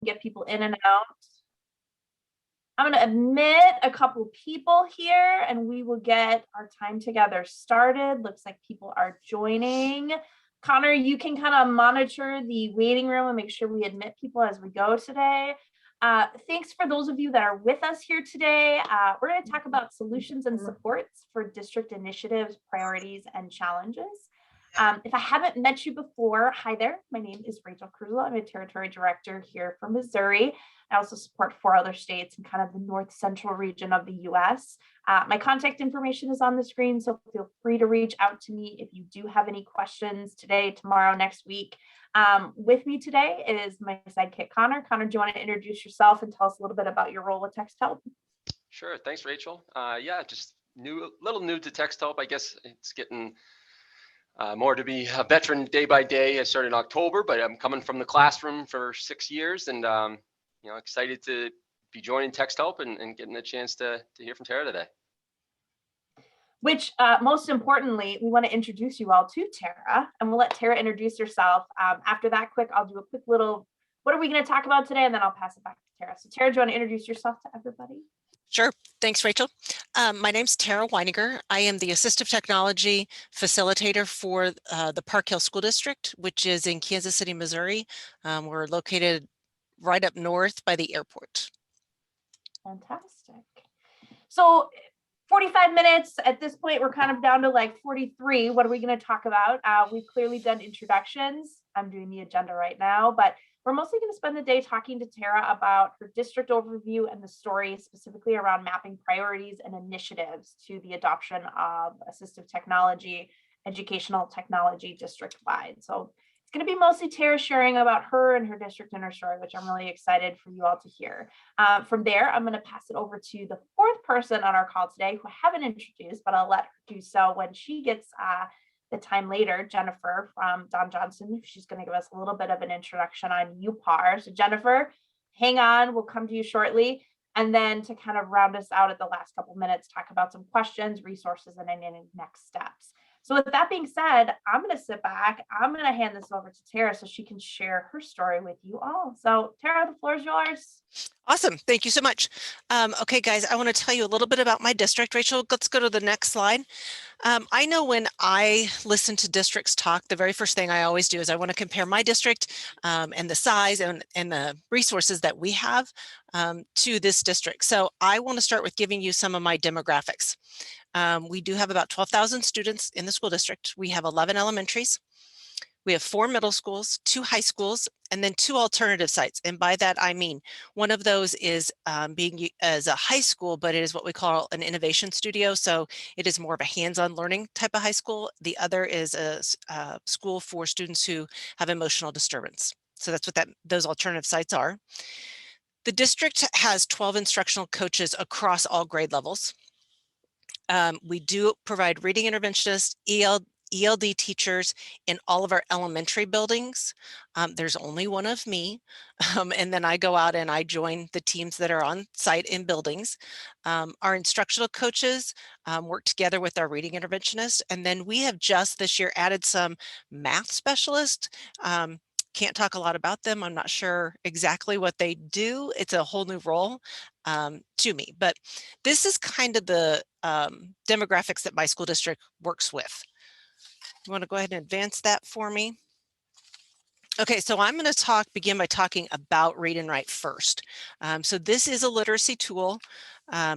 get people in and out. I'm going to admit a couple people here and we will get our time together started. Looks like people are joining. Connor, you can kind of monitor the waiting room and make sure we admit people as we go today. Thanks for those of you that are with us here today. We're going to talk about solutions and supports for district initiatives, priorities, and challenges. If I haven't met you before, hi there. My name is Rachel Kruzlo. I'm a territory director here for Missouri. I also support 4 other states and kind of the north central region of the US. My contact information is on the screen, so feel free to reach out to me if you do have any questions today, tomorrow, next week. With me today is my sidekick, Connor. Connor, do you want to introduce yourself and tell us a little bit about your role with TextHelp? Sure. Thanks, Rachel. Yeah, just little new to TextHelp. I guess it's getting more to be a veteran day by day. I started in October, but I'm coming from the classroom for 6 years, and excited to be joining TextHelp and getting a chance to hear from Tara today. Which most importantly, we want to introduce you all to Tara, and we'll let Tara introduce herself. After that, I'll do a quick little, what are we going to talk about today? And then I'll pass it back to Tara. So Tara, do you want to introduce yourself to everybody? Sure. Thanks, Rachel. My name's Tara Weininger. I am the Assistive Technology Facilitator for the Park Hill School District, which is in Kansas City, Missouri. We're located right up north by the airport. Fantastic. So 45 minutes at this point, we're kind of down to like 43. What are we going to talk about? We've clearly done introductions. I'm doing the agenda right now, but we're mostly going to spend the day talking to Tara about her district overview and the story specifically around mapping priorities and initiatives to the adoption of assistive technology, educational technology district-wide. So it's going to be mostly Tara sharing about her and her district and her story, which I'm really excited for you all to hear. From there, I'm going to pass it over to the 4th person on our call today who I haven't introduced, but I'll let her do so when she gets the time later, Jennifer from Don Johnson. She's going to give us a little bit of an introduction on UPAR. So Jennifer, hang on, we'll come to you shortly. And then to kind of round us out at the last couple minutes, talk about some questions, resources, and any next steps. So with that being said, I'm going to sit back. I'm going to hand this over to Tara so she can share her story with you all. So Tara, the floor is yours. Awesome. Thank you so much. Okay, guys, I want to tell you a little bit about my district. Rachel, let's go to the next slide. I know when I listen to districts talk, the very first thing I always do is I want to compare my district and the size and the resources that we have to this district. So I want to start with giving you some of my demographics. We do have about 12,000 students in the school district. We have 11 elementaries. We have 4 middle schools, 2 high schools, and then 2 alternative sites. And by that, I mean, one of those is being as a high school, but it is what we call an innovation studio. So it is more of a hands-on learning type of high school. The other is a school for students who have emotional disturbance. So that's what those alternative sites are. The district has 12 instructional coaches across all grade levels. We do provide reading interventionists, ELD teachers in all of our elementary buildings. There's only one of me, and then I go out and I join the teams that are on site in buildings. Our instructional coaches work together with our reading interventionists, and then we have just this year added some math specialists. Can't talk a lot about them. I'm not sure exactly what they do. It's a whole new role to me, but this is kind of the demographics that my school district works with. You want to go ahead and advance that for me? Okay, so I'm going to begin by talking about Read and Write first. So this is a literacy tool. I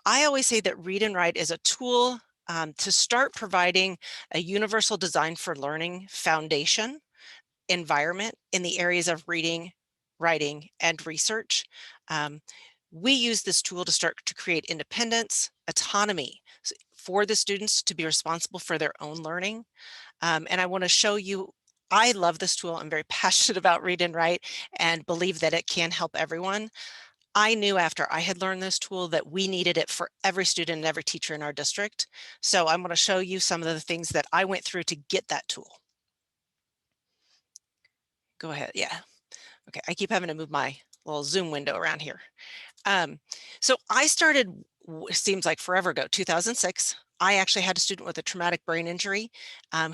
always say that Read and Write is a tool to start providing a universal design for learning foundation environment in the areas of reading, writing, and research. We use this tool to start to create independence, autonomy for the students to be responsible for their own learning. And I want to show you, I love this tool. I'm very passionate about Read and Write and believe that it can help everyone. I knew after I had learned this tool that we needed it for every student and every teacher in our district. So I'm going to show you some of the things that I went through to get that tool. Go ahead. Yeah. Okay. I keep having to move my little Zoom window around here. So I started, seems like forever ago, 2006. I actually had a student with a traumatic brain injury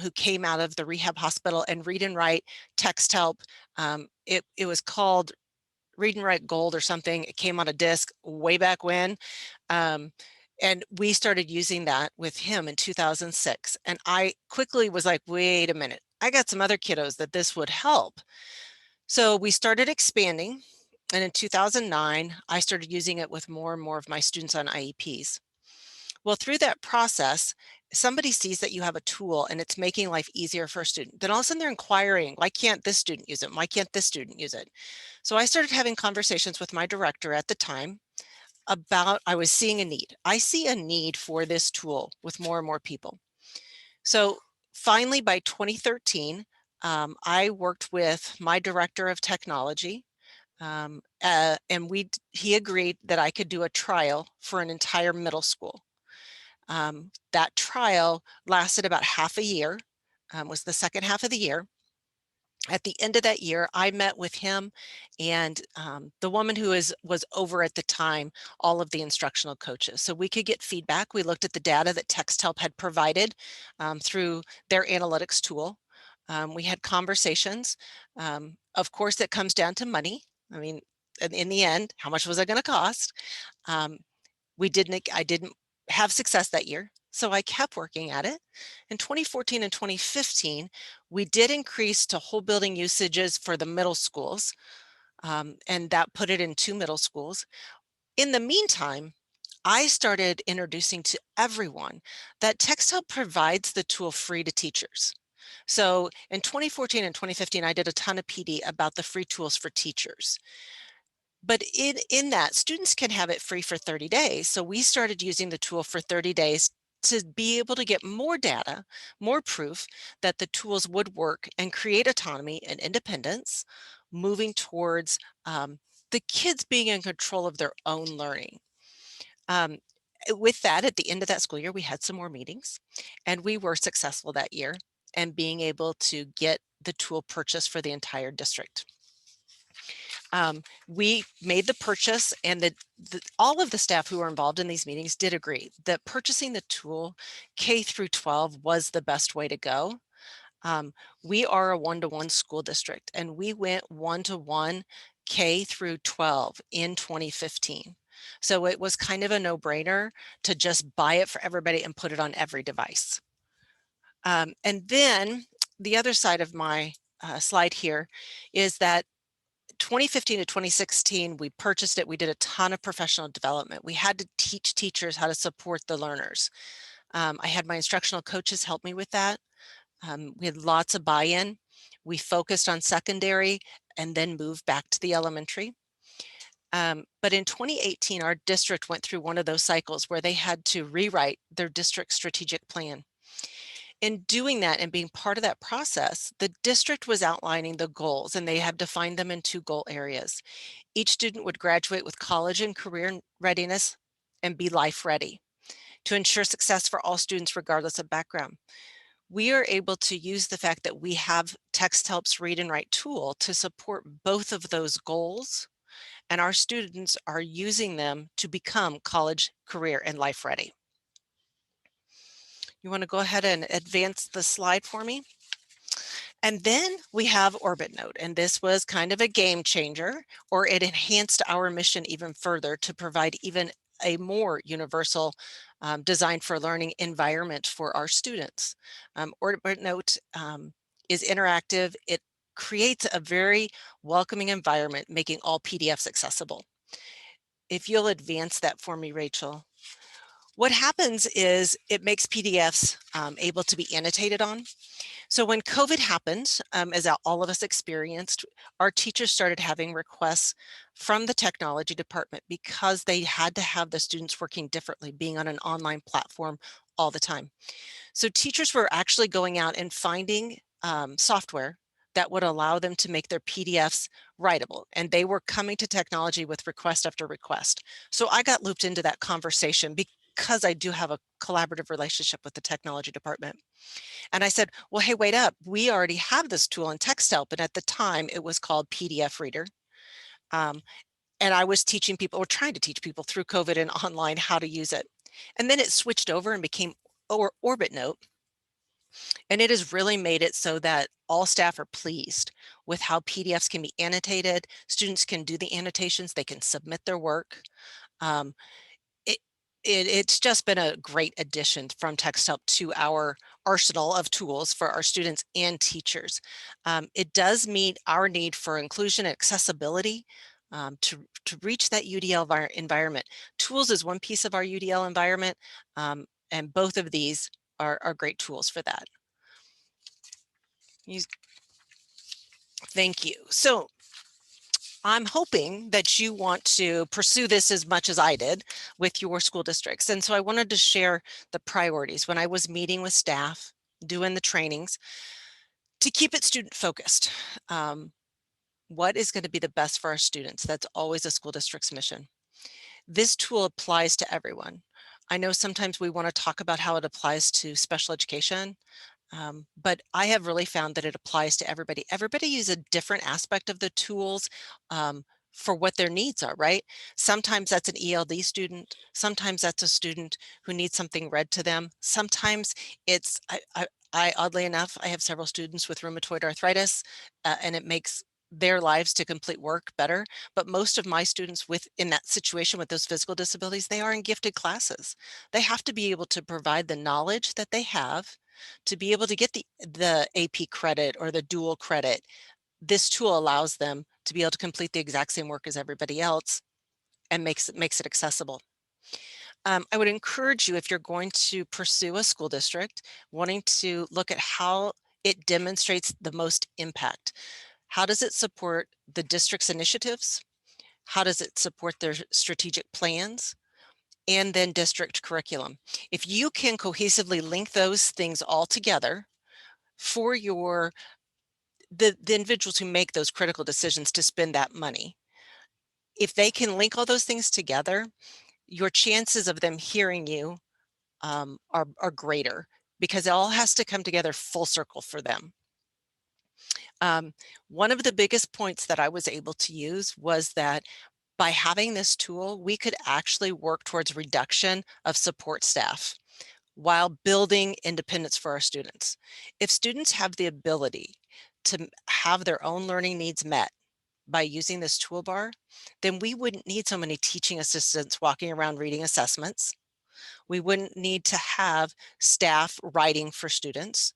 who came out of the rehab hospital, and Read and Write TextHelp. It was called Read and Write Gold or something. It came on a disc way back when. And we started using that with him in 2006. And I quickly was like, wait a minute, I got some other kiddos that this would help. So we started expanding. And in 2009, I started using it with more and more of my students on IEPs. Well, through that process, somebody sees that you have a tool and it's making life easier for a student. Then all of a sudden they're inquiring, why can't this student use it? Why can't this student use it? So I started having conversations with my director at the time about, I was seeing a need. I see a need for this tool with more and more people. So finally, by 2013, I worked with my director of technology, and he agreed that I could do a trial for an entire middle school. That trial lasted about half a year, was the second half of the year. At the end of that year, I met with him and the woman who was over at the time, all of the instructional coaches. So we could get feedback. We looked at the data that TextHelp had provided through their analytics tool. We had conversations. Of course, it comes down to money. I mean, in the end, how much was it going to cost? I didn't have success that year, so I kept working at it. In 2014 and 2015, we did increase to whole building usages for the middle schools, and that put it in 2 middle schools. In the meantime, I started introducing to everyone that TextHelp provides the tool free to teachers. So in 2014 and 2015, I did a ton of PD about the free tools for teachers. But in that, students can have it free for 30 days. So we started using the tool for 30 days to be able to get more data, more proof that the tools would work and create autonomy and independence, moving towards the kids being in control of their own learning. With that, at the end of that school year, we had some more meetings and we were successful that year and being able to get the tool purchased for the entire district. We made the purchase, and all of the staff who were involved in these meetings did agree that purchasing the tool K through 12 was the best way to go. We are a one-to-one school district, and we went one-to-one K through 12 in 2015. So it was kind of a no-brainer to just buy it for everybody and put it on every device. And then the other side of my slide here is that 2015 to 2016, we purchased it. We did a ton of professional development. We had to teach teachers how to support the learners. I had my instructional coaches help me with that. We had lots of buy-in. We focused on secondary and then moved back to the elementary. But in 2018, our district went through one of those cycles where they had to rewrite their district strategic plan. In doing that and being part of that process, the district was outlining the goals, and they have defined them in 2 goal areas. Each student would graduate with college and career readiness and be life ready to ensure success for all students regardless of background. We are able to use the fact that we have TextHelp's Read and Write tool to support both of those goals, and our students are using them to become college, career, and life ready. You want to go ahead and advance the slide for me? And then we have OrbitNote, and this was kind of a game changer, or it enhanced our mission even further to provide even a more universal design for learning environment for our students. OrbitNote is interactive. It creates a very welcoming environment, making all PDFs accessible. If you'll advance that for me, Rachel. What happens is it makes PDFs able to be annotated on. So when COVID happened, as all of us experienced, our teachers started having requests from the technology department because they had to have the students working differently, being on an online platform all the time. So teachers were actually going out and finding software that would allow them to make their PDFs writable. And they were coming to technology with request after request. So I got looped into that conversation because I do have a collaborative relationship with the technology department. And I said, well, hey, wait up. We already have this tool in TextHelp. And at the time it was called PDF Reader. And I was teaching people, or trying to teach people through COVID and online how to use it. And then it switched over and became OrbitNote. And it has really made it so that all staff are pleased with how PDFs can be annotated. Students can do the annotations, they can submit their work. Um, it's just been a great addition from TextHelp to our arsenal of tools for our students and teachers. It does meet our need for inclusion and accessibility to reach that UDL environment. Tools is one piece of our UDL environment, and both of these are great tools for that. Thank you. So I'm hoping that you want to pursue this as much as I did with your school districts. And so I wanted to share the priorities when I was meeting with staff, doing the trainings, to keep it student focused. What is going to be the best for our students? That's always a school district's mission. This tool applies to everyone. I know sometimes we want to talk about how it applies to special education. But I have really found that it applies to everybody. Everybody uses a different aspect of the tools for what their needs are, right? Sometimes that's an ELD student. Sometimes that's a student who needs something read to them. Sometimes it's, I oddly enough, I have several students with rheumatoid arthritis and it makes their lives to complete work better. But most of my students in that situation with those physical disabilities, they are in gifted classes. They have to be able to provide the knowledge that they have to be able to get the AP credit or the dual credit. This tool allows them to be able to complete the exact same work as everybody else and makes it accessible. I would encourage you, if you're going to pursue a school district, wanting to look at how it demonstrates the most impact. How does it support the district's initiatives? How does it support their strategic plans? And then district curriculum. If you can cohesively link those things all together for the individuals who make those critical decisions to spend that money, if they can link all those things together, your chances of them hearing you are greater, because it all has to come together full circle for them. One of the biggest points that I was able to use was that by having this tool, we could actually work towards reduction of support staff while building independence for our students. If students have the ability to have their own learning needs met by using this toolbar, then we wouldn't need so many teaching assistants walking around reading assessments. We wouldn't need to have staff writing for students.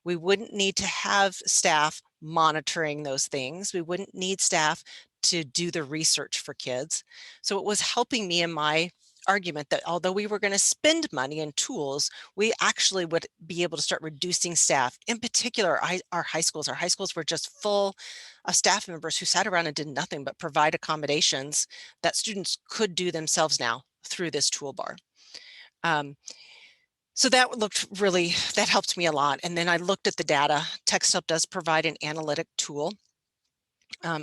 We wouldn't need to have staff monitoring those things. We wouldn't need staff to do the research for kids. So it was helping me in my argument that although we were going to spend money in tools, we actually would be able to start reducing staff. In particular, our high schools. Our high schools were just full of staff members who sat around and did nothing but provide accommodations that students could do themselves now through this toolbar. So that helped me a lot. And then I looked at the data. TextHelp does provide an analytic tool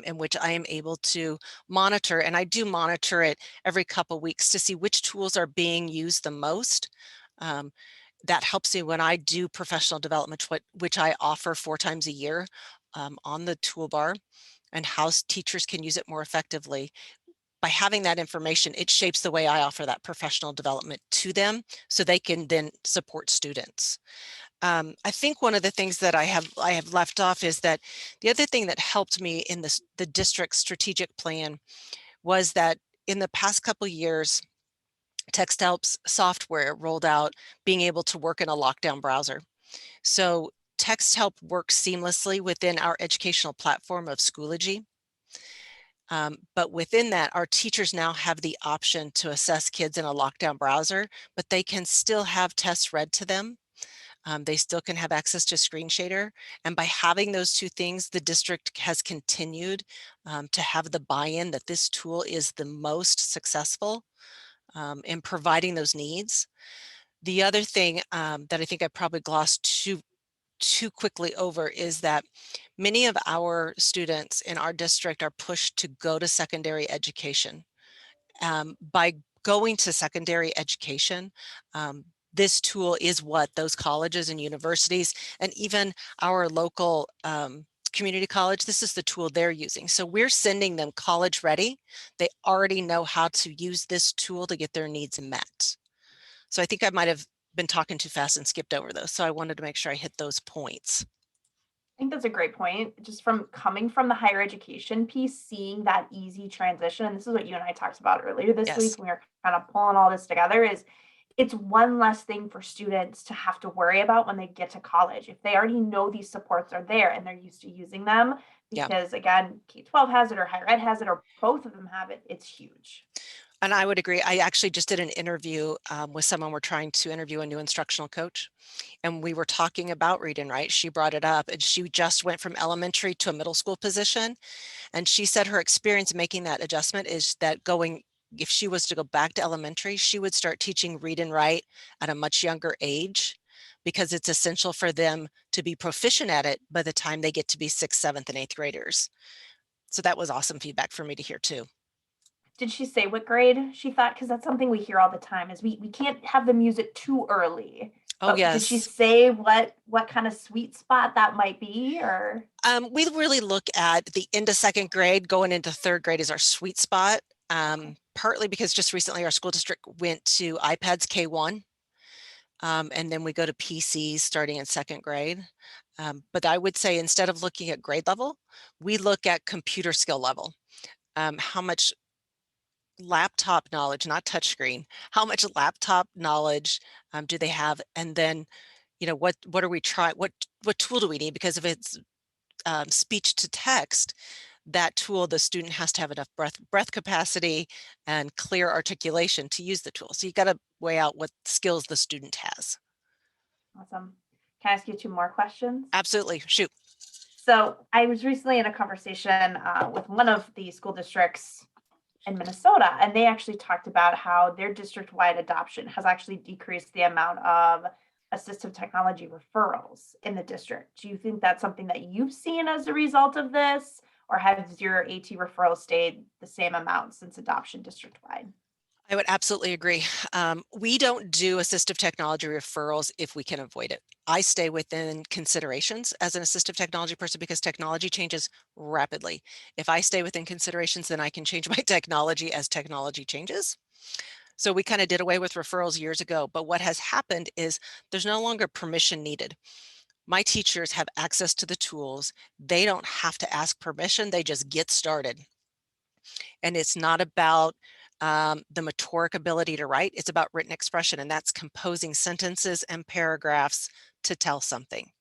in which I am able to monitor, and I do monitor it every couple weeks to see which tools are being used the most. That helps me when I do professional development, which I offer 4 times a year on the toolbar, and how teachers can use it more effectively. By having that information, it shapes the way I offer that professional development to them so they can then support students. I think one of the things that I have left off is that the other thing that helped me in the district's strategic plan was that in the past couple years, TextHelp's software rolled out being able to work in a lockdown browser. So TextHelp works seamlessly within our educational platform of Schoology. But within that, our teachers now have the option to assess kids in a lockdown browser, but they can still have tests read to them. They still can have access to Screen-Shader. And by having those two things, the district has continued to have the buy-in that this tool is the most successful in providing those needs. The other thing that I think I probably glossed too quickly over is that many of our students in our district are pushed to go to secondary education. By going to secondary education, this tool is what those colleges and universities and even our local community college, this is the tool they're using. So we're sending them college ready. They already know how to use this tool to get their needs met. So I think I might have been talking too fast and skipped over those. So I wanted to make sure I hit those points. I think that's a great point. Just from coming from the higher education piece, seeing that easy transition, and this is what you and I talked about earlier this Yes. week, when we were kind of pulling all this together, is it's one less thing for students to have to worry about when they get to college. If they already know these supports are there and they're used to using them, Yeah. because again, K-12 has it or higher ed has it or both of them have it, it's huge. And I would agree. I actually just did an interview with someone. We're trying to interview a new instructional coach, and we were talking about read and write. She brought it up, and she just went from elementary to a middle school position. And she said her experience making that adjustment is that if she was to go back to elementary, she would start teaching read and write at a much younger age, because it's essential for them to be proficient at it by the time they get to be 6th, 7th, and 8th graders. So that was awesome feedback for me to hear too. Did she say what grade she thought? Because that's something we hear all the time is we can't have them use it too early. Oh, But did she yes. say what kind of sweet spot that might be, or? We really look at the end of 2nd grade, going into 3rd grade is our sweet spot. Partly because just recently our school district went to iPads K1. And then we go to PCs starting in 2nd grade. But I would say instead of looking at grade level, we look at computer skill level. How much laptop knowledge, not touchscreen, how much laptop knowledge do they have? And then, what are we trying? What tool do we need? Because if it's speech to text, that tool, the student has to have enough breath capacity and clear articulation to use the tool. So you got to weigh out what skills the student has. Awesome. Can I ask you two more questions? Absolutely. Shoot. So I was recently in a conversation with one of the school districts in Minnesota, and they actually talked about how their district-wide adoption has actually decreased the amount of assistive technology referrals in the district. Do you think that's something that you've seen as a result of this, or has your AT referrals stayed the same amount since adoption district-wide? I would absolutely agree. We don't do assistive technology referrals if we can avoid it. I stay within considerations as an assistive technology person because technology changes rapidly. If I stay within considerations, then I can change my technology as technology changes. So we kind of did away with referrals years ago, but what has happened is there's no longer permission needed. My teachers have access to the tools. They don't have to ask permission. They just get started. And it's not about the motoric ability to write. It's about written expression, and that's composing sentences and paragraphs to tell something.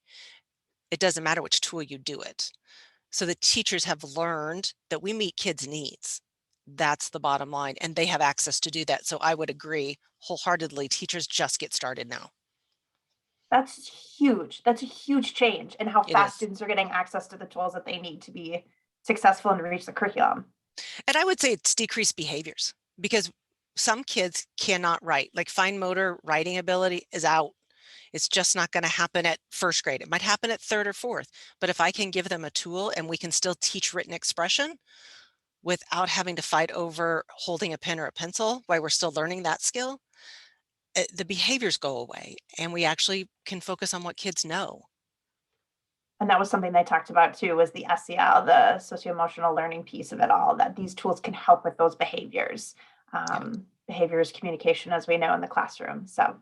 It doesn't matter which tool you do it. So the teachers have learned that we meet kids' needs. That's the bottom line, and they have access to do that. So I would agree wholeheartedly, teachers just get started now. That's huge. That's a huge change in how It fast is. students are getting access to the tools that they need to be successful and reach the curriculum. And I would say it's decreased behaviors because some kids cannot write, like fine motor writing ability is out. It's just not going to happen at 1st grade. It might happen at 3rd or 4th, but if I can give them a tool and we can still teach written expression without having to fight over holding a pen or a pencil while we're still learning that skill, the behaviors go away and we actually can focus on what kids know. And that was something they talked about too, was the SEL, the socio-emotional learning piece of it all, that these tools can help with those behaviors. Behaviors, communication, as we know in the classroom. So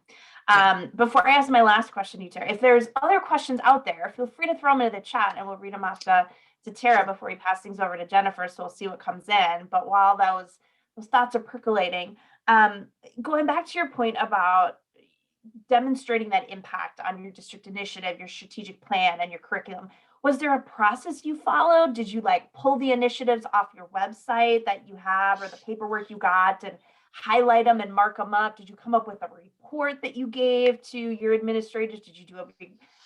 before I ask my last question, you, Tara, if there's other questions out there, feel free to throw them into the chat and we'll read them off to Tara before we pass things over to Jennifer. So we'll see what comes in. But while those thoughts are percolating, going back to your point about demonstrating that impact on your district initiative, your strategic plan, and your curriculum, was there a process you followed? Did you like pull the initiatives off your website that you have or the paperwork you got and highlight them and mark them up? Did you come up with a report that you gave to your administrators? Did you do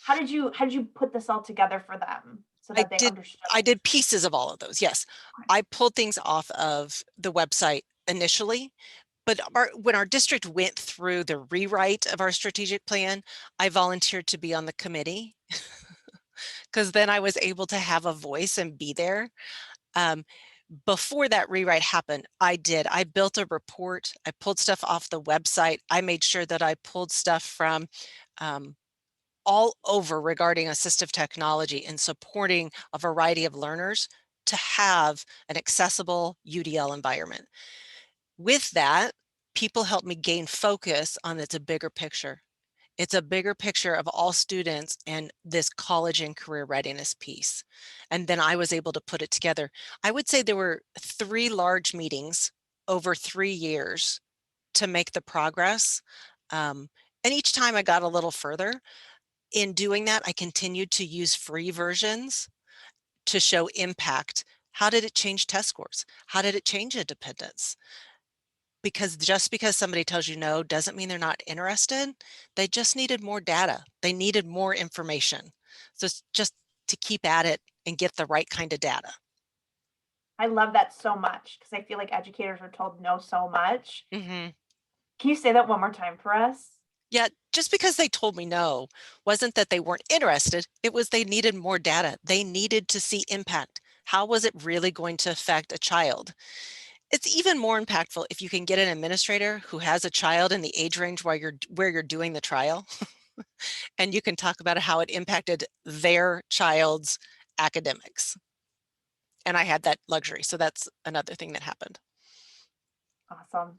how did you put this all together for them so that they understood? I did pieces of all of those. Yes. I pulled things off of the website initially, but when our district went through the rewrite of our strategic plan, I volunteered to be on the committee because then I was able to have a voice and be there. Before that rewrite happened, I built a report. I pulled stuff off the website. I made sure that I pulled stuff from all over regarding assistive technology and supporting a variety of learners to have an accessible UDL environment. With that, people helped me gain focus on it's a bigger picture. It's a bigger picture of all students and this college and career readiness piece. And then I was able to put it together. I would say there were 3 large meetings over 3 years to make the progress. And each time I got a little further. In doing that, I continued to use free versions to show impact. How did it change test scores? How did it change independence? Because just because somebody tells you no doesn't mean they're not interested. They just needed more data. They needed more information. So it's just to keep at it and get the right kind of data. I love that so much because I feel like educators are told no so much. Mm-hmm. Can you say that one more time for us? Yeah, just because they told me no wasn't that they weren't interested. It was they needed more data. They needed to see impact. How was it really going to affect a child? It's even more impactful if you can get an administrator who has a child in the age range where you're doing the trial and you can talk about how it impacted their child's academics. And I had that luxury. So that's another thing that happened. Awesome.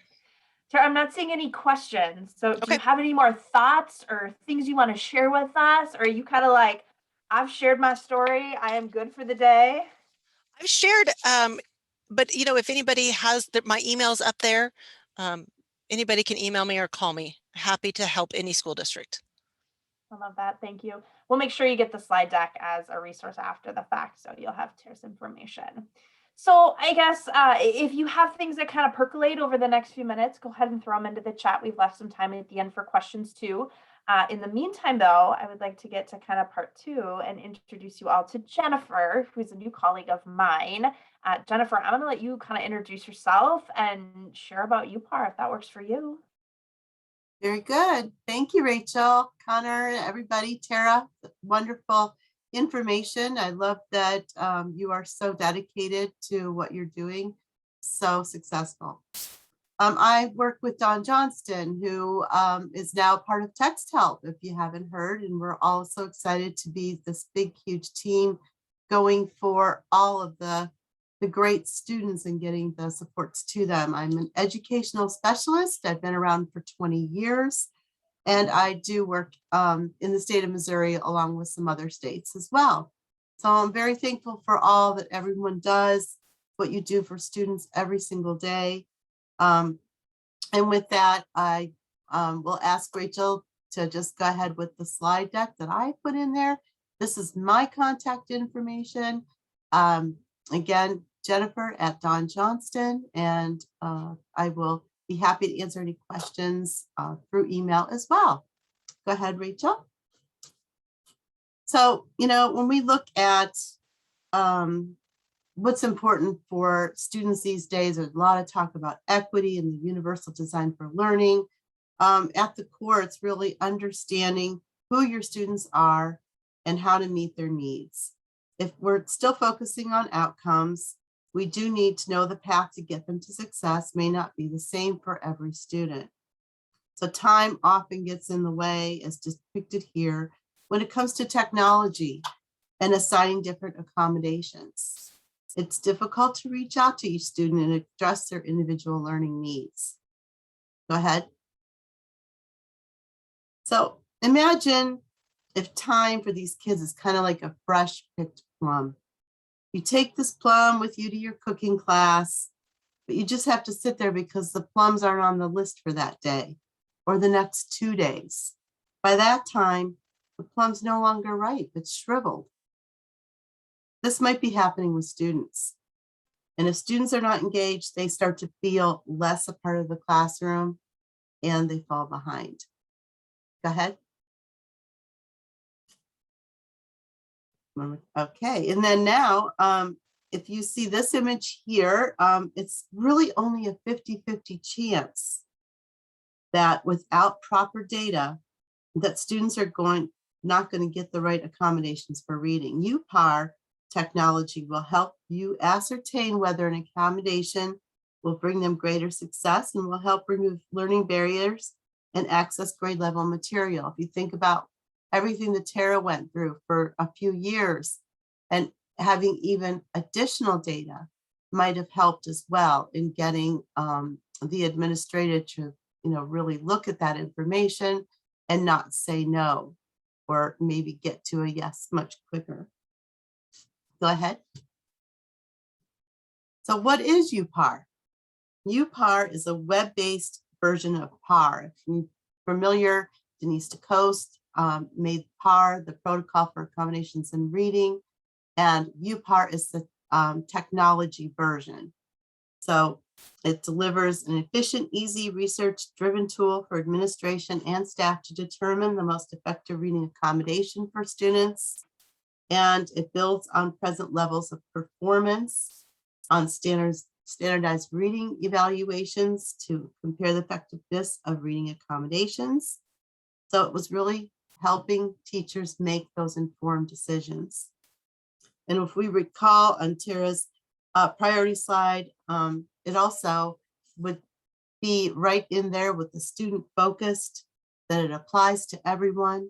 Tara, I'm not seeing any questions. So do Okay. you have any more thoughts or things you want to share with us? Or are you kind of like, I've shared my story, I am good for the day? I've shared, but you know, if anybody has my email's up there, anybody can email me or call me. Happy to help any school district. I love that. Thank you. We'll make sure you get the slide deck as a resource after the fact, so you'll have Tara's information. So I guess if you have things that kind of percolate over the next few minutes, go ahead and throw them into the chat. We've left some time at the end for questions too. In the meantime, though, I would like to get to kind of part 2 and introduce you all to Jennifer, who's a new colleague of mine. Jennifer, I'm going to let you kind of introduce yourself and share about UPAR if that works for you. Very good. Thank you, Rachel, Connor, everybody, Tara. Wonderful information. I love that you are so dedicated to what you're doing. So successful. I work with Don Johnston, who is now part of Text Help, if you haven't heard, and we're all so excited to be this big, huge team going for all of the great students and getting the supports to them. I'm an educational specialist. I've been around for 20 years, and I do work in the state of Missouri along with some other states as well. So I'm very thankful for all that everyone does, what you do for students every single day. And with that, I will ask Rachel to just go ahead with the slide deck that I put in there. This is my contact information. Again, Jennifer at Don Johnston, and I will be happy to answer any questions through email as well. Go ahead, Rachel. So, you know, when we look at what's important for students these days, there's a lot of talk about equity and the universal design for learning. At the core, it's really understanding who your students are and how to meet their needs. If we're still focusing on outcomes, we do need to know the path to get them to success may not be the same for every student. So time often gets in the way, as depicted here, when it comes to technology and assigning different accommodations. It's difficult to reach out to each student and address their individual learning needs. Go ahead. So imagine if time for these kids is kind of like a fresh picked plum. You take this plum with you to your cooking class, but you just have to sit there because the plums aren't on the list for that day or the next 2 days. By that time, the plum's no longer ripe, it's shriveled. This might be happening with students. And if students are not engaged, they start to feel less a part of the classroom and they fall behind. Go ahead. Okay, and then now, if you see this image here, it's really only a 50-50 chance that without proper data, that students are not going to get the right accommodations for reading. UPAR technology will help you ascertain whether an accommodation will bring them greater success and will help remove learning barriers and access grade level material. If you think about everything that Tara went through for a few years, and having even additional data might have helped as well in getting the administrator to, you know, really look at that information and not say no, or maybe get to a yes much quicker. Go ahead. So what is UPAR? UPAR is a web-based version of PAR. If you're familiar, Denise DeCoste made PAR, the Protocol for Accommodations in Reading, and UPAR is the technology version. So it delivers an efficient, easy, research-driven tool for administration and staff to determine the most effective reading accommodation for students. And it builds on present levels of performance, on standardized reading evaluations to compare the effectiveness of reading accommodations. So it was really helping teachers make those informed decisions. And if we recall on Tara's priority slide, it also would be right in there with the student focused, that it applies to everyone,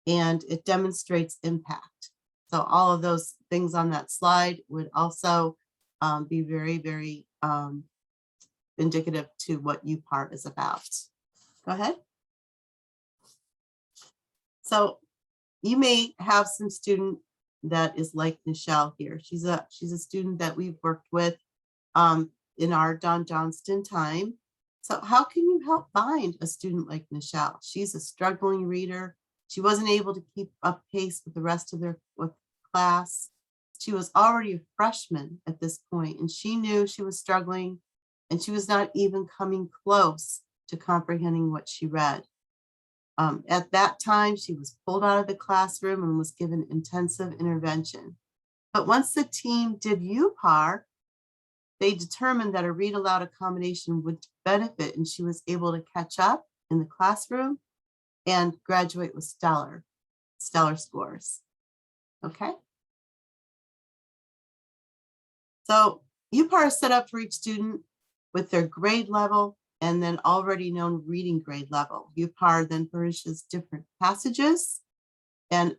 and it demonstrates impact. So all of those things on that slide would also be very, very indicative to what UPAR is about. Go ahead. So you may have some student that is like Nichelle here. She's a student that we've worked with in our Don Johnston time. So how can you help find a student like Nichelle? She's a struggling reader. She wasn't able to keep up pace with the rest of their class. She was already a freshman at this point, and she knew she was struggling, and she was not even coming close to comprehending what she read. At that time, she was pulled out of the classroom and was given intensive intervention. But once the team did UPAR, they determined that a read aloud accommodation would benefit, and she was able to catch up in the classroom and graduate with stellar scores. Okay. So UPAR is set up for each student with their grade level and then already known reading grade level. UPAR then furnishes different passages, and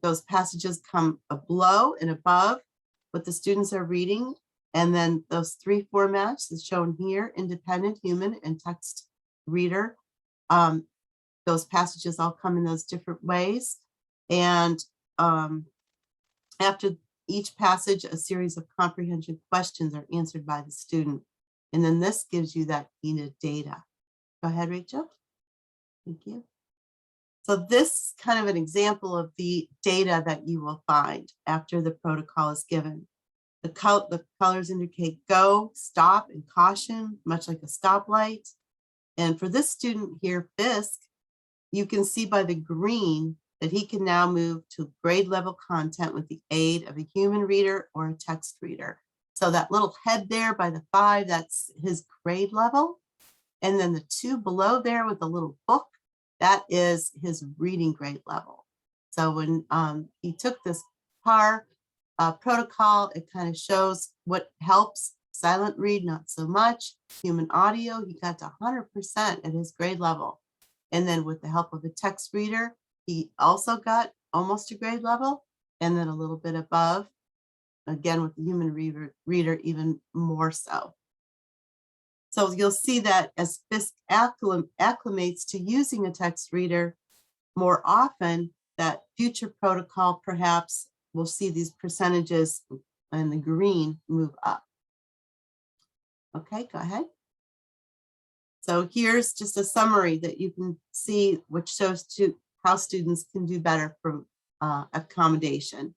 those passages come below and above what the students are reading. And then those three formats is shown here: independent, human, and text reader. Those passages all come in those different ways. And after each passage, a series of comprehension questions are answered by the student. And then this gives you that needed data. Go ahead, Rachel. Thank you. So this is kind of an example of the data that you will find after the protocol is given. The colors indicate go, stop, and caution, much like a stoplight. And for this student here, Fisk, you can see by the green that he can now move to grade level content with the aid of a human reader or a text reader. So that little head there by the 5, that's his grade level. And then the 2 below there with the little book, that is his reading grade level. So when he took this PAR protocol, it kind of shows what helps. Silent read, not so much. Human audio, he got to 100% at his grade level. And then with the help of a text reader, he also got almost a grade level, and then a little bit above. Again, with the human reader, even more so. So you'll see that as Fisk acclimates to using a text reader more often, that future protocol perhaps will see these percentages in the green move up. Okay, go ahead. So here's just a summary that you can see, which shows how students can do better from accommodation.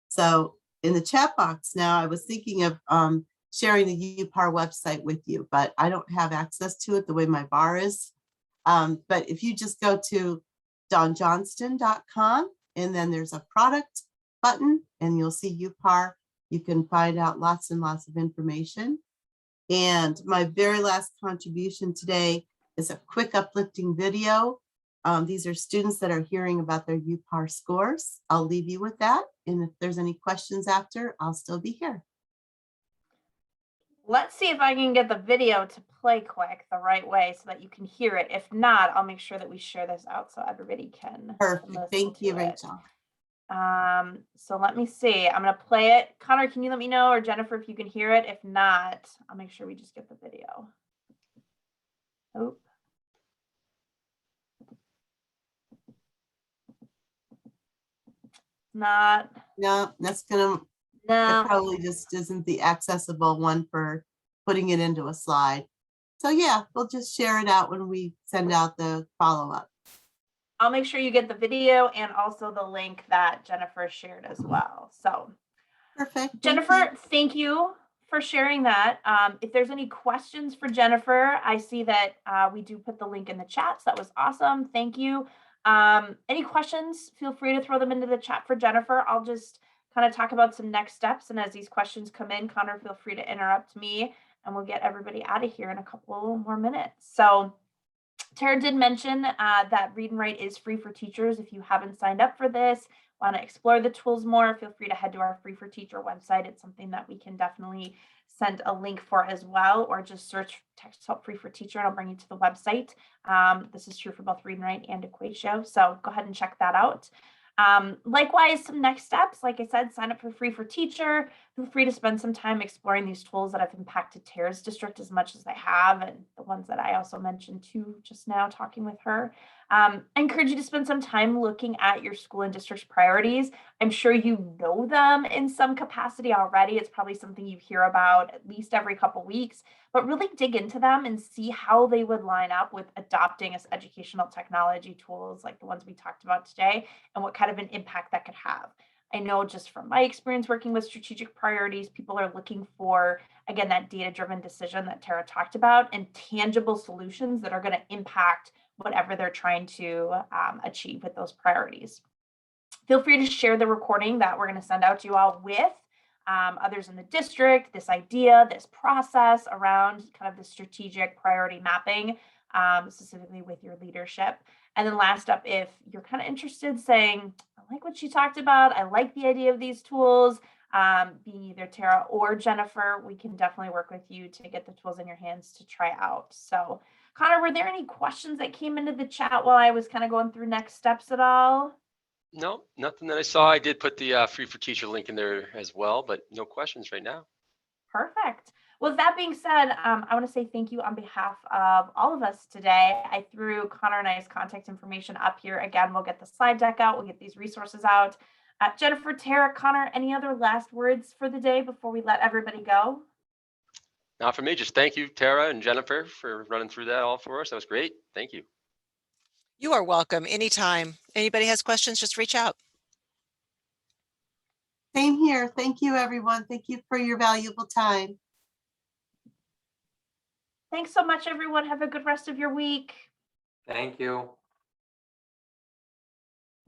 So in the chat box now, I was thinking of sharing the UPAR website with you, but I don't have access to it the way my bar is. But if you just go to donjohnston.com, and then there's a product button, and you'll see UPAR, you can find out lots and lots of information. And my very last contribution today is a quick uplifting video. These are students that are hearing about their UPAR scores. I'll leave you with that. And if there's any questions after, I'll still be here. Let's see if I can get the video to play quick the right way so that you can hear it. If not, I'll make sure that we share this out so everybody can. Perfect. listen Thank you, to it. Rachel. So let me see. I'm going to play it. Connor, can you let me know, or Jennifer, if you can hear it? If not, I'll make sure we just get the video. Oh. not, No, that's gonna, it no. probably just isn't the accessible one for putting it into a slide. So yeah, we'll just share it out when we send out the follow-up. I'll make sure you get the video and also the link that Jennifer shared as well. So Perfect. thank Jennifer, you. thank you for sharing that. If there's any questions for Jennifer, I see that we do put the link in the chat. So that was awesome. Thank you. Any questions, feel free to throw them into the chat for Jennifer. I'll just kind of talk about some next steps. And as these questions come in, Connor, feel free to interrupt me and we'll get everybody out of here in a couple more minutes. So Tara did mention that Read and Write is free for teachers. If you haven't signed up for this, want to explore the tools more, feel free to head to our Free for Teacher website. It's something that we can definitely send a link for as well, or just search Text Help Free for Teacher and it'll bring you to the website. This is true for both Read and Write and Equatio, so go ahead and check that out. Likewise, some next steps, like I said, sign up for Free for Teacher. Feel free to spend some time exploring these tools that have impacted Tara's district as much as they have, and the ones that I also mentioned too just now talking with her. I encourage you to spend some time looking at your school and district's priorities. I'm sure you know them in some capacity already. It's probably something you hear about at least every couple weeks, but really dig into them and see how they would line up with adopting as educational technology tools like the ones we talked about today and what kind of an impact that could have. I know just from my experience working with strategic priorities, people are looking for, again, that data-driven decision that Tara talked about and tangible solutions that are going to impact whatever they're trying to achieve with those priorities. Feel free to share the recording that we're going to send out to you all with others in the district, this idea, this process around kind of the strategic priority mapping, specifically with your leadership. And then last up, if you're kind of interested, saying, I like what she talked about, I like the idea of these tools, being either Tara or Jennifer, we can definitely work with you to get the tools in your hands to try out. So Connor, were there any questions that came into the chat while I was kind of going through next steps at all? No, nothing that I saw. I did put the Free for Teacher link in there as well, but no questions right now. Perfect. With that being said, I want to say thank you on behalf of all of us today. I threw Connor and I's contact information up here. Again, we'll get the slide deck out. We'll get these resources out. Jennifer, Tara, Connor, any other last words for the day before we let everybody go? Not for me, just thank you, Tara and Jennifer, for running through that all for us. That was great. Thank you. You are welcome anytime. Anybody has questions, just reach out. Same here. Thank you, everyone. Thank you for your valuable time. Thanks so much, everyone. Have a good rest of your week. Thank you.